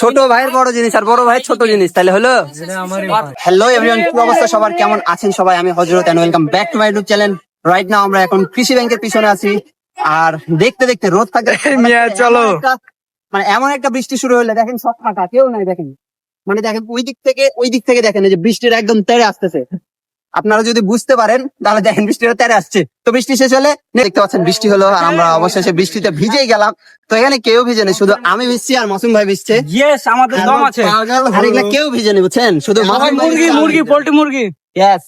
ছোট ভাইয়ের বড় জিনিস আর বড় ভাইয়ের ছোট জিনিস, তাহলে হলো। হ্যালো এভরিওয়ান, কি অবস্থা সবার, কেমন আছেন সবাই? আমি Hazrat and welcome back to my YouTube channel. Right now আমরা এখন কৃষি ব্যাংকের পিছনে আছি, আর দেখতে দেখতে রোদ থাকে। চলো, মানে এমন একটা বৃষ্টি শুরু হলে দেখেন সব ফাঁকা, কেউ নাই। দেখেন মানে দেখেন ওই দিক থেকে দেখেন এই যে বৃষ্টির একদম তেড়ে আসতেছে। আপনারা যদি বুঝতে পারেন তাহলে দেখেন বৃষ্টিটা তেড়ে আসছে। তো বৃষ্টি শেষ হলে দেখতে পাচ্ছেন বৃষ্টি হলো, আর আমরা অবশেষে বৃষ্টিতে ভিজেই গেলাম। তো এখানে কেউ ভিজে নেই, শুধু আমি ভিজছি আর মাসুম ভাই ভিজছে। ইয়েস, আমাদের দম আছে। আর এগুলা কেউ ভিজে নেই, বুঝছেন, শুধু মুরগি পোল্ট্রি মুরগি। ইয়েস।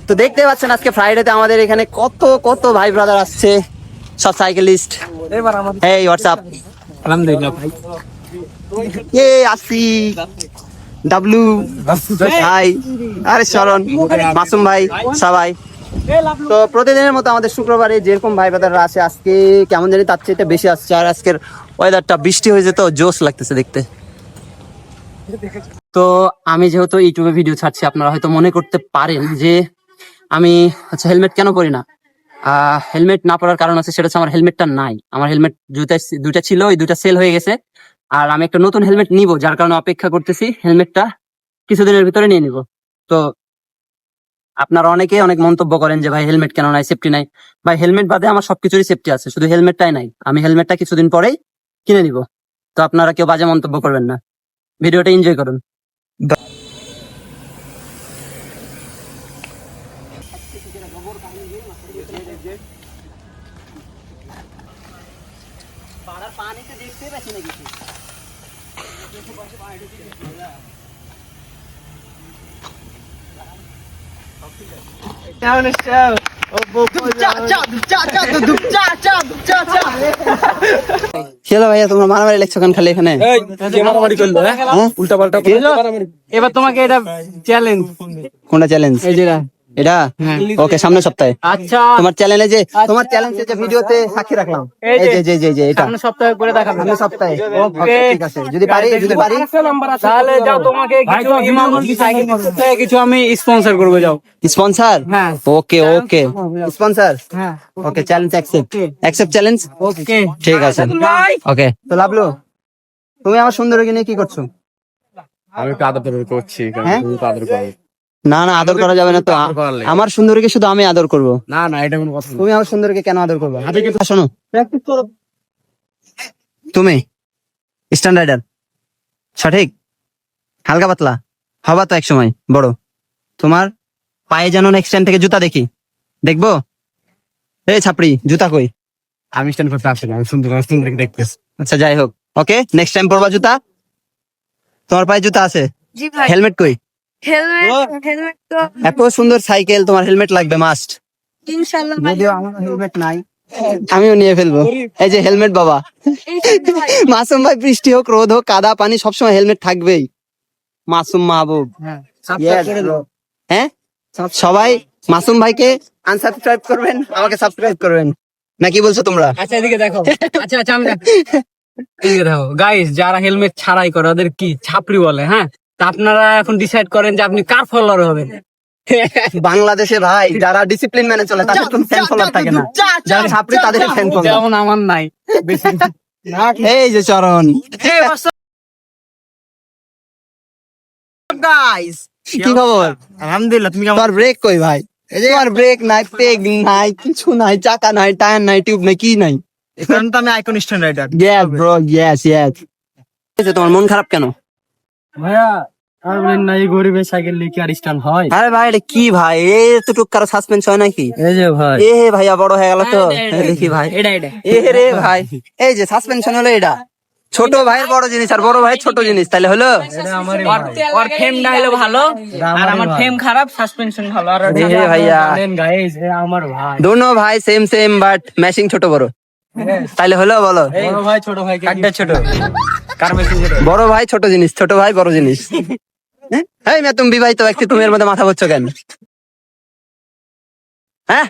তো দেখতে পাচ্ছেন আজকে ফ্রাইডেতে আমাদের এখানে কত কত ভাই ব্রাদার আসছে, সব সাইকেলিস্ট। এই হোয়াটসঅ্যাপ, আলহামদুলিল্লাহ ভাই। আসি ডাবলু ভাই, আরে শরণ, মাসুম ভাই, সবাই। তো প্রতিদিনের মতো আমাদের শুক্রবারে যেরকম ভাই ব্রাদাররা আসে, আজকে কেমন জানি তার চেয়ে বেশি আসছে। আর আজকের ওয়েদারটা বৃষ্টি হয়ে যেত, জোশ লাগতেছে দেখতে। তো আমি যেহেতু ইউটিউবে ভিডিও ছাড়ছি, আপনারা হয়তো মনে করতে পারেন যে আমি হেলমেট কেন পরি না। হেলমেট না পরার কারণ আছে, সেটা হচ্ছে আমার হেলমেটটা নাই। আমার হেলমেট দুইটা ছিল, ওই দুইটা সেল হয়ে গেছে। আর আমি একটা নতুন হেলমেট নিব, যার কারণে অপেক্ষা করতেছি। হেলমেটটা কিছুদিনের ভিতরে নিয়ে নিব। তো আপনারা অনেকে অনেক মন্তব্য করেন যে ভাই হেলমেট কেন নাই, সেফটি নাই। ভাই হেলমেট বাদে আমার সবকিছুরই সেফটি আছে, শুধু হেলমেটটাই নাই। আমি হেলমেটটা কিছুদিন পরেই কিনে নিব। তো আপনারা কেউ বাজে মন্তব্য করবেন না, ভিডিওটা এনজয় করুন। পানিতে দেখতে পাচ্ছি না কিছু। ভাইয়া, তোমরা মারামারি লেখছো কেন খালি এখানে? উল্টা পাল্টা। এবার তোমাকে এটা চ্যালেঞ্জ। কোনটা চ্যালেঞ্জ? এই যেটা এটা ওকে, সামনের সপ্তাহে। আচ্ছা, তোমার চ্যালেঞ্জে যে ভিডিওতে সাক্ষী রাখলাম, এই যে এটা সামনের সপ্তাহে করে দেখাবো। সামনের সপ্তাহে ওকে, ঠিক আছে। যদি পারি তাহলে যাও, তোমাকে কিছু আমি স্পন্সর করবো। যাও স্পন্সর। হ্যাঁ, ওকে স্পন্সর। হ্যাঁ, ওকে, চ্যালেঞ্জ অ্যাকসেপ্ট চ্যালেঞ্জ। ওকে, ঠিক আছে। ওকে, তো লাভলু, তুমি আমার সুন্দরীকে নিয়ে কি করছো? আমি একটু আদর করছি, হ্যাঁ? তুমি তো আদর করো। না আদর করা যাবে না তো। আমার সুন্দরীকে শুধু আমি আদর করব। না এটা কোনো কথা না। তুমি আমার সুন্দরীকে কেন আদর করবে? শোনো, তুমি স্ট্যান্ড রাইডার, সঠিক, হালকা পাতলা হবা তো এক সময় বড়। তোমার পায়ে যেন নেক্সট টাইম থেকে জুতা দেখবো। এই ছাপড়ি, জুতা কই? আমি স্ট্যান্ড করতে আসি না, আমি সুন্দরকে দেখতেছি। আচ্ছা, যাই হোক, ওকে, নেক্সট টাইম পরবা জুতা। তোমার পায়ে জুতা আছে? জি ভাই। হেলমেট কই? হেলমেট তো এত সুন্দর সাইকেল, তোমার হেলমেট লাগবে মাস্ট। ইনশাআল্লাহ ভাই। যদিও আমার হেলমেট নাই, আমিও নিয়ে ফেলবো। এই যে হেলমেট বাবা। ইনশাআল্লাহ ভাই। মাসুম ভাই, বৃষ্টি হোক রোদ হোক কাদা পানি, সবসময় হেলমেট থাকবেই। মাসুম মাহবুব। Yes, bro. হ্যাঁ, সবাই মাসুম ভাইকে আনসাবস্ক্রাইব করবেন, আমাকে সাবস্ক্রাইব করবেন, নাকি বলছো তোমরা? আচ্ছা এদিকে দেখো। আচ্ছা আমি এদিকে দেখো গাইস, যারা হেলমেট ছাড়াই করে ওদের কি ছাপড়ি বলে। হ্যাঁ, তা আপনারা এখন ডিসাইড করেন যে আপনি কার ফলোয়ার হবেন। বাংলাদেশে ভাই যারা ডিসিপ্লিন মেনে চলে তাদের কোনো ফ্যান ফলোয়ার থাকে না, যারা ছাপড়ি তাদের ফ্যান ফলোয়ার। যেমন আমার নাই বেশি। এই যে চরণ, গাইস কি খবর? আলহামদুলিল্লাহ, তুমি তোমার ব্রেক কই ভাই? তোমার ব্রেক নাই, পেগ নাই, কিছু নাই, চাকা নাই, টায়ার নাই, টিউব নাই, কি নাই? এখন তো আমি icon stand rider. Yes bro, yes. তোমার মন খারাপ কেন ভাইয়া? আর বলেন না, এই গরিবের সাইকেল নিয়ে কি আর স্ট্যান্ড হয়? আরে ভাই, এটা কি ভাই, এতটুক কারো সাসপেন্স হয় নাকি? এই যে ভাই, এ ভাইয়া বড় হয়ে গেল তো। দেখি ভাই, এটা এ রে ভাই, এই যে সাসপেনশন হলো, এটা ছোট ভাইয়ের বড় জিনিস আর বড় ভাইয়ের ছোট জিনিস, তাহলে হলো। ওর ফেমটা হলো ভালো আর আমার ফেম খারাপ, সাসপেনশন ভালো। আর ভাইয়া গাইস, আমার ভাই, দোনো ভাই সেম বাট ম্যাচিং ছোট বড়, তাইলে হলো। বলো, বড় ভাই ছোট ভাই কাটটা ছোট, কার মেশিন ছোট? বড় ভাই ছোট জিনিস, ছোট ভাই বড় জিনিস। হ্যাঁ মেয়ে, তুমি বিবাহিত ব্যক্তি, তুমি এর মধ্যে মাথা বলছো কেন? হ্যাঁ,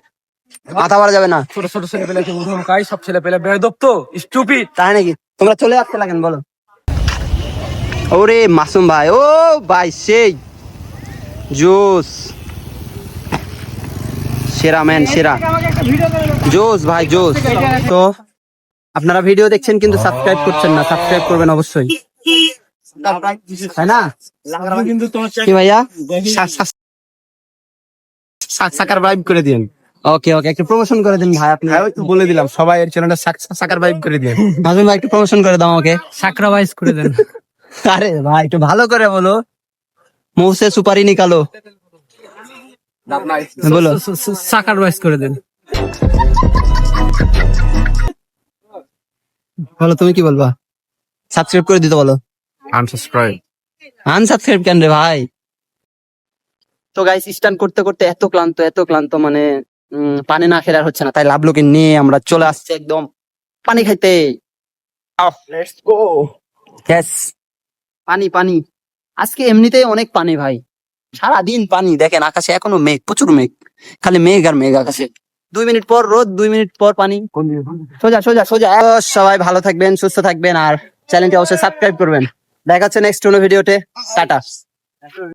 মাথা মারা যাবে না। ছোট ছেলে পেলে উঠুন কাই, সব ছেলে পেলে বেয়াদব তো, স্টুপিড। তাই নাকি? তোমরা চলে আসতে লাগেন, বলো। ওরে মাসুম ভাই, ও ভাই সেই জোস, সেরা ম্যান, সেরা জোস ভাই, জোস। তো আপনারা ভিডিও দেখছেন কিন্তু সাবস্ক্রাইব করছেন না, সাবস্ক্রাইব করবেন অবশ্যই, তাই না? কিন্তু তোমার কি ভাইয়া? সাকার ভাইব করে দিন। ওকে ওকে, একটু প্রমোশন করে দিন ভাই আপনি। হ্যাঁ ওই তো বলে দিলাম, সবাই এর চ্যানেলটা সাকার ভাইব করে দিন। নাজমুল ভাই একটু প্রমোশন করে দাও আমাকে। স্যাক্রিফাইস করে দেন। আরে ভাই একটু ভালো করে বলো, মুহ সে সুপারি নিকালো, বলো। স্যাক্রিফাইস করে দেন। বলো তুমি কি বলবা? সাবস্ক্রাইব করে দিতে বলো। আনসাবস্ক্রাইব। আনসাবস্ক্রাইব কেন রে ভাই? তো গাইস স্টান করতে করতে এত ক্লান্ত মানে পানি না খেলে আর হচ্ছে না, তাই লাভলোকে নিয়ে আমরা চলে আসছি একদম পানি খাইতে। Let's go. Yes, পানি পানি, আজকে এমনিতেই অনেক পানি ভাই, সারাদিন পানি। দেখেন আকাশে এখনো মেঘ, প্রচুর মেঘ, খালি মেঘ আর মেঘ আকাশে। 2 মিনিট পর রোদ, 2 মিনিট পর পানি। সোজা সোজা সোজা। সবাই ভালো থাকবেন, সুস্থ থাকবেন, আর চ্যানেলটি অবশ্যই সাবস্ক্রাইব করবেন। দেখা হচ্ছে নেক্সট কোনো ভিডিওতে। টাটা।